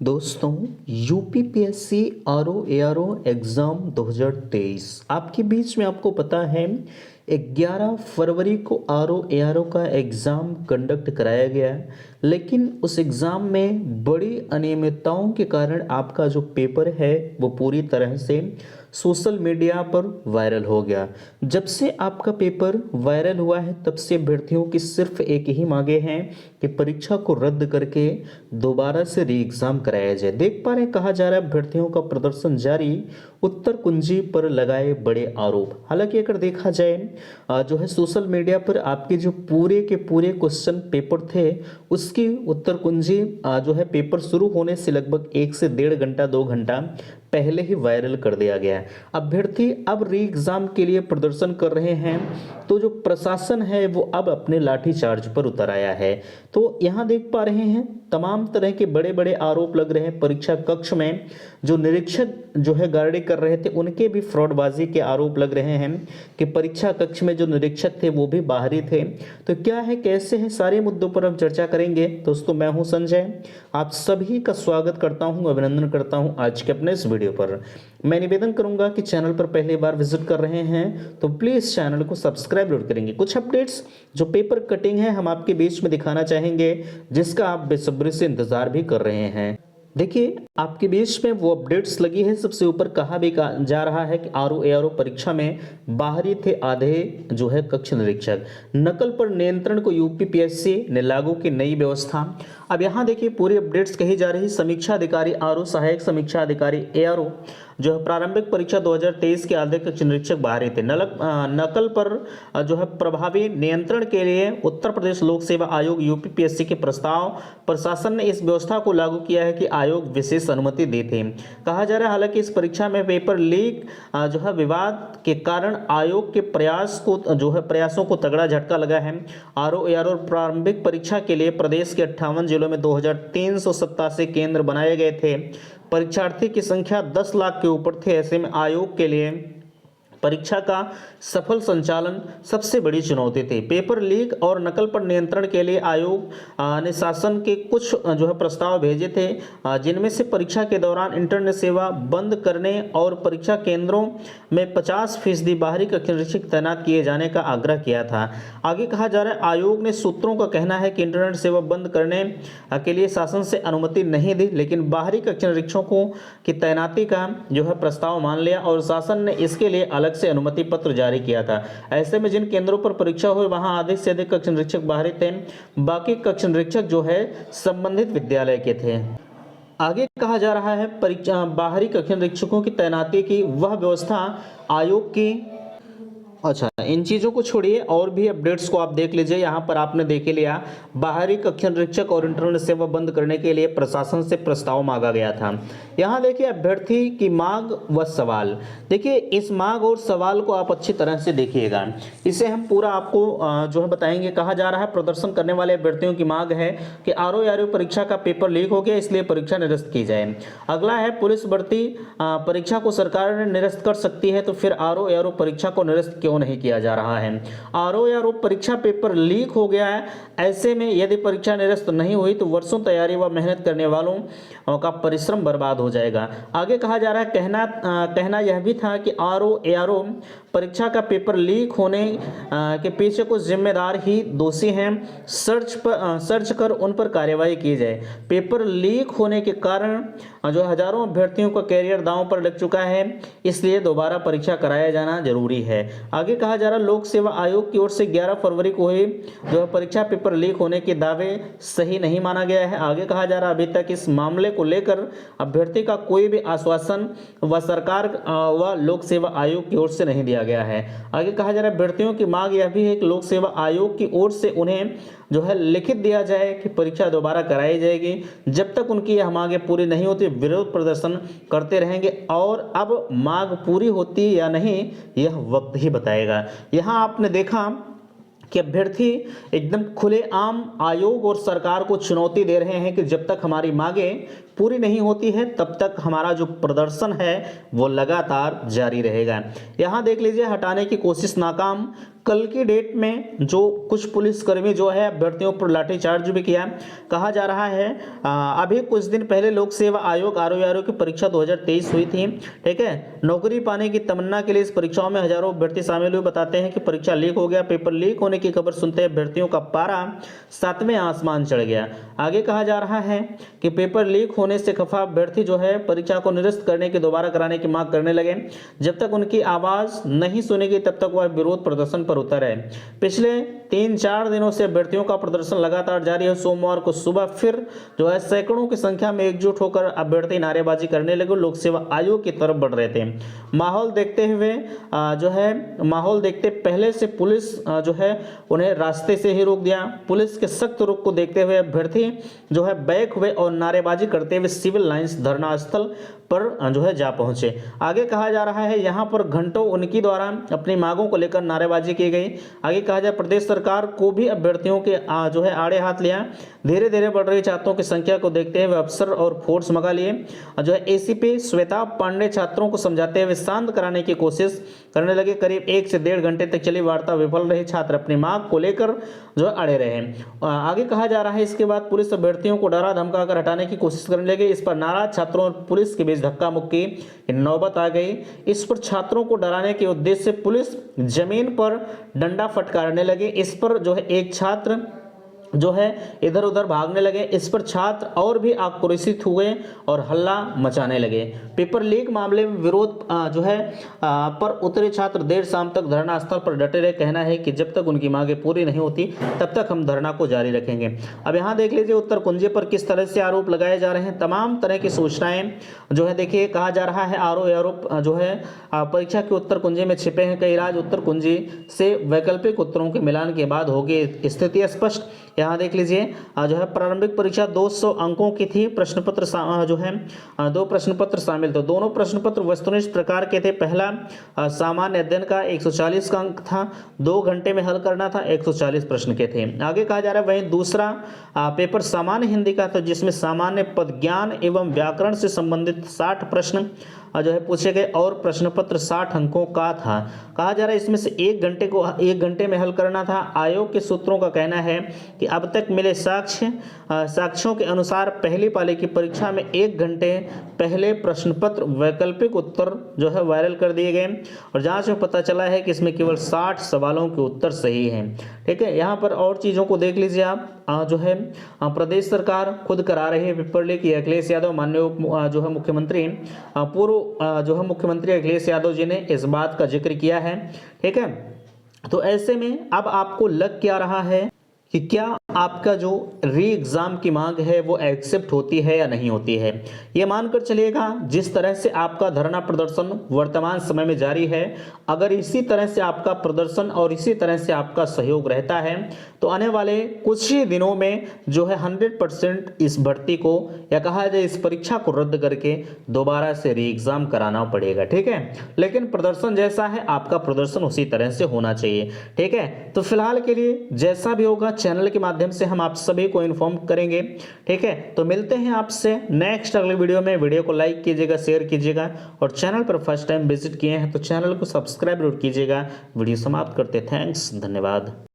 दोस्तों, UPPSC RO ARO exam 2023 आपके बीच में आपको पता है 11 फरवरी को आरओ एआरओ का एग्ज़ाम कंडक्ट कराया गया है। लेकिन उस एग्ज़ाम में बड़ी अनियमितताओं के कारण आपका जो पेपर है वो पूरी तरह से सोशल मीडिया पर वायरल हो गया। जब से आपका पेपर वायरल हुआ है तब से अभ्यर्थियों की सिर्फ एक ही मांगे हैं कि परीक्षा को रद्द करके दोबारा से री एग्ज़ाम कराया जाए। देख पा रहे हैं, कहा जा रहा है अभ्यर्थियों का प्रदर्शन जारी, उत्तर कुंजी पर लगाए बड़े आरोप। हालांकि अगर देखा जाए जो है सोशल मीडिया पर आपके जो पूरे के पूरे क्वेश्चन पेपर थे उसकी उत्तर कुंजी जो है पेपर शुरू होने से लगभग 1 से 1.5 घंटा 2 घंटा पहले ही वायरल कर दिया गया है। अभ्यर्थी अब री एग्जाम के लिए प्रदर्शन कर रहे हैं तो जो प्रशासन है वो अब अपने लाठी चार्ज पर उतर आया है। तो यहाँ देख पा रहे हैं तमाम तरह के बड़े बड़े आरोप लग रहे हैं। परीक्षा कक्ष में जो निरीक्षक जो है गार्डी कर रहे थे उनके भी फ्रॉडबाजी के आरोप लग रहे हैं कि परीक्षा कक्ष में जो निरीक्षक थे वो भी बाहरी थे। तो क्या है, कैसे है, सारे मुद्दों पर हम चर्चा करेंगे। दोस्तों, मैं हूं संजय, आप सभी का स्वागत करता हूं, अभिनंदन करता हूं आज के अपने इस वीडियो पर। मैं निवेदन करूंगा कि चैनल पर पहली बार विजिट कर रहे हैं तो प्लीज़ चैनल को सब्सक्राइब जरूर करेंगे। कुछ अपडेट्स जो पेपर कटिंग है हम आपके बीच में दिखाना चाहेंगे जिसका आप बेसब्री से इंतजार भी कर रहे हैं। देखिए, आपके बीच में वो अपडेट्स लगी है। सबसे ऊपर कहा भी जा रहा है कि आरओ एआरओ परीक्षा में बाहरी थे आधे जो है कक्ष निरीक्षक। नकल पर नियंत्रण को यूपीपीएससी ने लागू की नई व्यवस्था। अब यहाँ देखिए पूरी अपडेट्स कही जा रही। समीक्षा अधिकारी आरओ, सहायक समीक्षा अधिकारी एआरओ जो है प्रारंभिक परीक्षा 2023 के आधे कक्ष निरीक्षक बाहरी थे। नकल पर जो है प्रभावी नियंत्रण के लिए उत्तर प्रदेश लोक सेवा आयोग यूपीपीएससी के प्रस्ताव प्रशासन ने इस व्यवस्था को लागू किया है कि आयोग विशेष अनुमति दी थी। कहा जा रहा है हालांकि इस परीक्षा में पेपर लीक जो है विवाद के कारण आयोग के प्रयासों को तगड़ा झटका लगा है। आरओ एआरओ प्रारंभिक परीक्षा के लिए प्रदेश के 58 जिलों में 2387 केंद्र बनाए गए थे। परीक्षार्थी की संख्या 10 लाख के ऊपर थे। ऐसे में आयोग के लिए परीक्षा का सफल संचालन सबसे बड़ी चुनौती थी। पेपर लीक और नकल पर नियंत्रण के लिए आयोग ने शासन के कुछ जो है प्रस्ताव भेजे थे, जिनमें से परीक्षा के दौरान इंटरनेट सेवा बंद करने और परीक्षा केंद्रों में 50% बाहरी कक्ष निरीक्षक तैनात किए जाने का आग्रह किया था। आगे कहा जा रहा है आयोग ने सूत्रों का कहना है कि इंटरनेट सेवा बंद करने के लिए शासन से अनुमति नहीं दी, लेकिन बाहरी कक्ष निरीक्षकों की तैनाती का जो है प्रस्ताव मान लिया और शासन ने इसके लिए अलग से अनुमति पत्र जारी किया था। ऐसे में जिन केंद्रों पर परीक्षा हुई वहां अधिक से अधिक कक्ष निरीक्षक बाहरी थे, बाकी कक्ष निरीक्षक जो है संबंधित विद्यालय के थे। आगे कहा जा रहा है परीक्षा बाहरी कक्ष निरीक्षकों की तैनाती की वह व्यवस्था आयोग की। अच्छा, इन चीज़ों को छोड़िए और भी अपडेट्स को आप देख लीजिए। यहाँ पर आपने देख लिया बाहरी कक्ष निरीक्षक और इंटरनेट सेवा बंद करने के लिए प्रशासन से प्रस्ताव मांगा गया था। यहाँ देखिए अभ्यर्थी की मांग व सवाल। देखिए इस मांग और सवाल को आप अच्छी तरह से देखिएगा, इसे हम पूरा आपको जो है बताएंगे। कहा जा रहा है प्रदर्शन करने वाले अभ्यर्थियों की मांग है कि आरओ एआरओ परीक्षा का पेपर लीक हो गया इसलिए परीक्षा निरस्त की जाए। अगला है पुलिस भर्ती परीक्षा को सरकार निरस्त कर सकती है तो फिर आरओ एआरओ परीक्षा को निरस्त क्यों नहीं किया जा रहा है। आरओ एआरओ परीक्षा पेपर लीक हो गया है, ऐसे में यदि परीक्षा निरस्त नहीं हुई तो वर्षों तैयारी व मेहनत करने वालों का परिश्रम बर्बाद हो जाएगा। आगे कहा जा रहा है कहना यह भी था कि आरओ एआरओ परीक्षा का पेपर लीक होने के पीछे कुछ जिम्मेदार ही दोषी हैं, सर्च कर उन पर कार्रवाई की जाए। पेपर लीक होने के कारण जो हजारों अभ्यर्थियों का कैरियर दांव पर लग चुका है, इसलिए दोबारा परीक्षा कराया जाना जरूरी है। आगे कहा जा रहा लोक सेवा आयोग की ओर से 11 फरवरी को हुई जो परीक्षा पेपर लीक होने के दावे सही नहीं माना गया है। आगे कहा जा रहा अभी तक इस मामले को लेकर अभ्यर्थी का कोई भी आश्वासन व सरकार व लोक सेवा आयोग की ओर से नहीं दिया गया है। आगे कहा जा रहा है अभ्यर्थियों की मांग यह भी है कि लोक सेवा आयोग की ओर से उन्हें जो है लिखित दिया जाए कि परीक्षा दोबारा कराई जाएगी। जब तक उनकी यह मांगें पूरी नहीं होती विरोध प्रदर्शन करते रहेंगे और अब मांग पूरी होती या नहीं यह वक्त ही बताएगा। यहाँ आपने देखा कि अभ्यर्थी एकदम खुलेआम आयोग और सरकार को चुनौती दे रहे हैं कि जब तक हमारी मांगें पूरी नहीं होती है तब तक हमारा जो प्रदर्शन है वो लगातार जारी रहेगा। यहाँ देख लीजिए हटाने की कोशिश नाकाम, कल की डेट में जो कुछ पुलिसकर्मी जो है अभ्यर्थियों पर लाठीचार्ज भी किया। कहा जा रहा है अभी कुछ दिन पहले लोक सेवा आयोग आरओ की परीक्षा 2023 हुई थी, ठीक है। नौकरी पाने की तमन्ना के लिए इस परीक्षाओं में हजारों अभ्यर्थी शामिल हुए। बताते हैं कि परीक्षा लीक हो गया। पेपर लीक होने की खबर सुनते अभ्यर्थियों का पारा 7वें आसमान चढ़ गया। आगे कहा जा रहा है कि पेपर लीक होने से खफा अभ्यर्थी जो है परीक्षा को निरस्त करने की दोबारा कराने की मांग करने लगे। जब तक उनकी आवाज नहीं सुनेगी तब तक वह विरोध प्रदर्शन पर उतर है। पिछले 3-4 दिनों से अभ्यर्थियों का प्रदर्शन लगातार जारी है। सोमवार को सुबह फिर जो है सैकड़ों की संख्या में एकजुट होकर अभ्यर्थी नारेबाजी करने लगे, लोक सेवा आयोग की तरफ बढ़ रहे थे। माहौल देखते हुए माहौल देखते पहले से पुलिस जो है उन्हें रास्ते से ही रोक दिया। पुलिस के सख्त रुख को देखते हुए अभ्यर्थी जो है बैक हुए और नारेबाजी करते हुए सिविल लाइंस धरना स्थल पर जो है जा पहुंचे। आगे कहा जा रहा है यहां पर घंटों उनकी द्वारा अपनी मांगों को लेकर नारेबाजी की गई। आगे कहा जाए प्रदेश सरकार को भी अभ्यर्थियों के जो है आड़े हाथ लिया। धीरे धीरे बढ़ रही छात्रों की संख्या को देखते हुए अफसर और फोर्स मंगा लिए। जो है एसीपी श्वेता पांडे छात्रों को समझाते हुए शांत कराने की कोशिश करने लगे। करीब 1 से 1.5 घंटे तक चली वार्ता विफल रही। छात्र अपनी मांग को लेकर जो अड़े रहे। आगे कहा जा रहा है इसके बाद पुलिस अभ्यर्थियों को डरा धमका कर हटाने की कोशिश करने लगे। इस पर नाराज छात्रों और पुलिस के बीच धक्का मुक्की की नौबत आ गई। इस पर छात्रों को डराने के उद्देश्य से पुलिस जमीन पर डंडा फटकारने लगे। इस पर जो है एक छात्र जो है इधर उधर भागने लगे। इस पर छात्र और भी आक्रोशित हुए और हल्ला मचाने लगे। पेपर लीक मामले में विरोध जो है पर उतरे छात्र देर शाम तक धरना स्थल पर डटे रहे। कहना है कि जब तक उनकी मांगे पूरी नहीं होती तब तक हम धरना को जारी रखेंगे। अब यहाँ देख लीजिए उत्तर कुंजे पर किस तरह से आरोप लगाए जा रहे हैं। तमाम तरह की सूचनाएं जो है देखिए कहा जा रहा है आरोप जो है परीक्षा के उत्तर कुंजे में छिपे हैं। कई राज्य उत्तर कुंजे से वैकल्पिक उत्तरों के मिलान के बाद होगी स्थिति स्पष्ट। यहाँ देख लीजिए जो है प्रारंभिक परीक्षा 200 अंकों की थी। प्रश्न पत्र जो है 2 प्रश्न पत्र शामिल थे। दोनों प्रश्न पत्र वस्तुनिष्ठ प्रकार के थे। पहला सामान्य अध्ययन का 140 का अंक था, 2 घंटे में हल करना था, 140 प्रश्न के थे। आगे कहा जा रहा है वहीं दूसरा पेपर सामान्य हिंदी का था जिसमें सामान्य पद ज्ञान एवं व्याकरण से संबंधित 60 प्रश्न जो है पूछे गए और प्रश्न पत्र 60 अंकों का था। कहा जा रहा है इसमें से 1 घंटे में हल करना था। आयोग के सूत्रों का कहना है कि अब तक मिले साक्ष्यों के अनुसार पहली पाली की परीक्षा में 1 घंटे पहले प्रश्न पत्र वैकल्पिक उत्तर जो है वायरल कर दिए गए और जांच में पता चला है कि इसमें केवल 60 सवालों के उत्तर सही हैं। ठीक है, यहाँ पर और चीज़ों को देख लीजिए आप जो है प्रदेश सरकार खुद करा रही है पेपर लीक। अखिलेश यादव माननीय जो है मुख्यमंत्री पूर्व जो है मुख्यमंत्री अखिलेश यादव जी ने इस बात का जिक्र किया है। ठीक है, तो ऐसे में अब आपको लग क्या रहा है कि क्या आपका जो री एग्ज़ाम की मांग है वो एक्सेप्ट होती है या नहीं होती है। ये मानकर चलिएगा जिस तरह से आपका धरना प्रदर्शन वर्तमान समय में जारी है, अगर इसी तरह से आपका प्रदर्शन और इसी तरह से आपका सहयोग रहता है तो आने वाले कुछ ही दिनों में जो है 100% इस भर्ती को या कहा जाए इस परीक्षा को रद्द करके दोबारा से री एग्ज़ाम कराना पड़ेगा। ठीक है, लेकिन प्रदर्शन जैसा है आपका प्रदर्शन उसी तरह से होना चाहिए। ठीक है, तो फिलहाल के लिए जैसा भी होगा चैनल के माध्यम से हम आप सभी को इन्फॉर्म करेंगे। ठीक है, तो मिलते हैं आपसे नेक्स्ट अगले वीडियो में। वीडियो को लाइक कीजिएगा, शेयर कीजिएगा और चैनल पर फर्स्ट टाइम विजिट किए हैं तो चैनल को सब्सक्राइब जरूर कीजिएगा। वीडियो समाप्त करते, थैंक्स, धन्यवाद।